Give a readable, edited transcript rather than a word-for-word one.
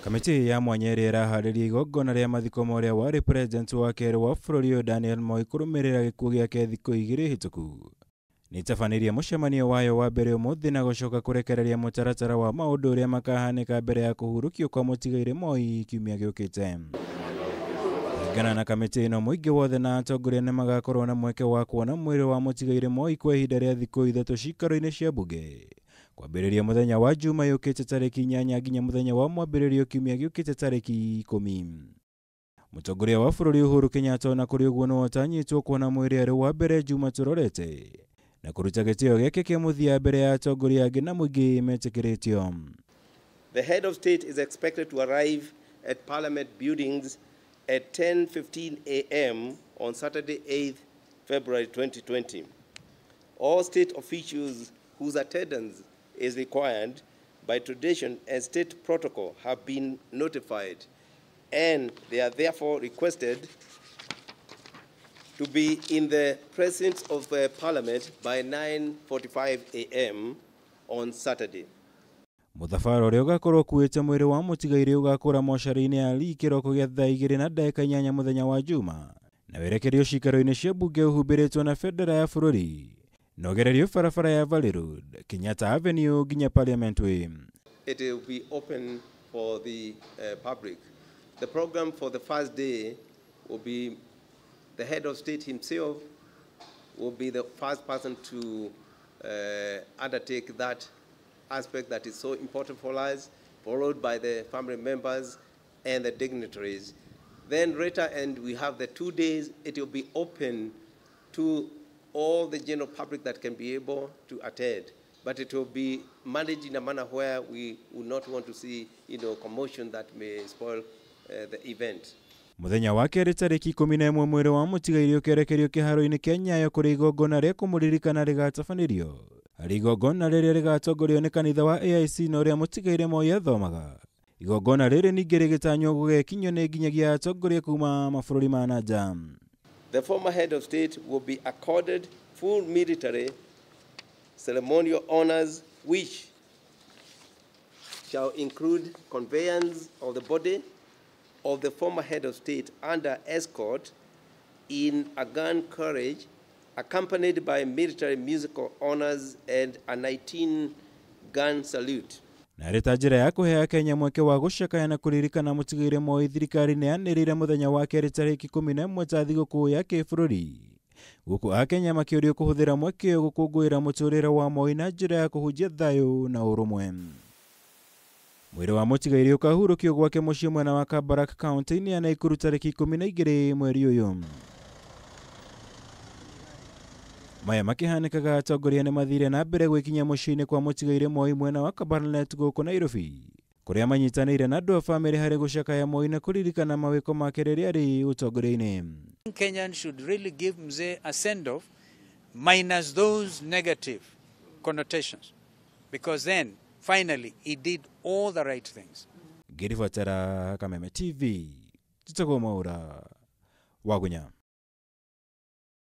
Kamiti ya mwanya iria iraharĩria igongona ria mathiko moria wari president wa kerĩ wa bũrũri Daniel Moi kũrũmĩrĩra gĩkuũ gĩake thikũ 2 hĩtũku. Nĩtabanĩria mũcemanio wayo wa mbere ũmũthĩ na gũcoka kũrekereria mũtaratara wa maũndũ ũrĩa makahanĩka mbere ya kũhurũkio kwa mũtigairĩ Moi kiumia gĩũkĩte. Kũringana na kamiti ĩno, mũingĩ wothe na atongoria nĩmagakorwo na mweke wa kuona mwĩrĩ wa mũtigairĩ Moi kwa ihinda rĩa thikũ 3 cikaro-inĩ cia mbunge, kwambĩrĩria mũthenya wa Juma yũkĩte tarĩki 8 nginya mũthenya wa mwambĩrĩrio kiumia gĩũkĩte tarĩki 10. Mũtongoria wa bũrũri Uhuru Kenyatta na kũrĩ ũguo no atanyitwo kuona mwĩrĩ arĩ wa mbere Juma tũrorete na kũruta gĩtĩo gĩake kĩa mũthia mbere ya atongoria angĩ na mũingĩ metĩkĩrĩtio. The head of state is expected to arrive at Parliament buildings at 10:15 a.m. on Saturday 8th February 2020. All state officials whose attendance is required by tradition and state protocol have been notified, and they are therefore requested to be in the presence of Parliament by 9:45 a.m. on Saturday. Mũthabara ũrĩa ũgakorwo kuĩte mwĩrĩ wa mũtigairĩ ũgakũra mocarĩ-inĩ ya Lee kĩroko gĩa thaa 2:08 mũthenya wa Juma na werekerio cikaro-inĩ cia mbunge ũhumbĩrĩtwo na bendera ya bũrũri na ũgererio barabara ya Valley Road, Kenyatta Avenue nginya Parliament Way. It will be open for the public. The program for the first day will be the head of state himself will be the first person to undertake that aspect that is so important for us, followed by the family members and the dignitaries. Then later, and we have the 2 days, it will be open to all the general public that can be able to attend. But it will be managed in a manner where we would not want to see, commotion that may spoil the event. Mũthenya wa kerĩ tarĩki 11 mweri wa mũtigairĩ ũkerekerio kĩharo-inĩ kĩa Nyayo kũrĩ igongona rĩa kũmũririkana rĩgatabanĩrio. Harĩ igongona rĩrĩa rĩgatongorio nĩ kanitha wa AIC na ũrĩa mũtigairĩ Moi athomaga. Igongona rĩrĩ ningĩ rĩgĩtanywo gũgekinyio nĩ nginyagia atongoria kuma mabũrũri ma nanja. The former head of state will be accorded full military ceremonial honors, which shall include conveyance of the body of the former head of state under escort in a gun carriage, accompanied by military musical honors and a 19-gun salute. Na rĩta njĩra ya kũhe Kenya mweke wa gũcakaya na kũririkana mũtigairĩ Moi, thirikari nĩyanĩrĩire mũthenya wa kerĩ tarĩki 11 ta thigũkũ ya kĩbũrũri. Gũkũ Akenya makĩũrio kũhũthĩra mweke ũyũ gũkũngũĩra mũtũrĩre wa Moi na njĩra ya kũhunjia thayũ na ũrũmwe. Mwĩrĩ wa mũtigairĩ ũkahurũkio gwake mũciĩ mwena wa Kabarak kaunti-inĩ ya Nakuru tarĩki 12 mweri ũyũ. Maya makĩhanĩkaga atongoria nĩ mathire na mbere gwĩkinya mũciĩ-inĩ kwa mũtigairĩ Moi mwena wa Kabarnet gũkũ Nairobi, kũrĩa manyitanĩire na andũ a bamĩrĩ harĩ gũcakaya Moi na kũririkana mawĩko make rĩrĩa arĩ ũtongoria-inĩ. Kenyans should really give Mzee a send-off minus those negative connotations, because then finally he did all the right things. Ngiribatara Kameme TV, Tutago Maura, Wagunya.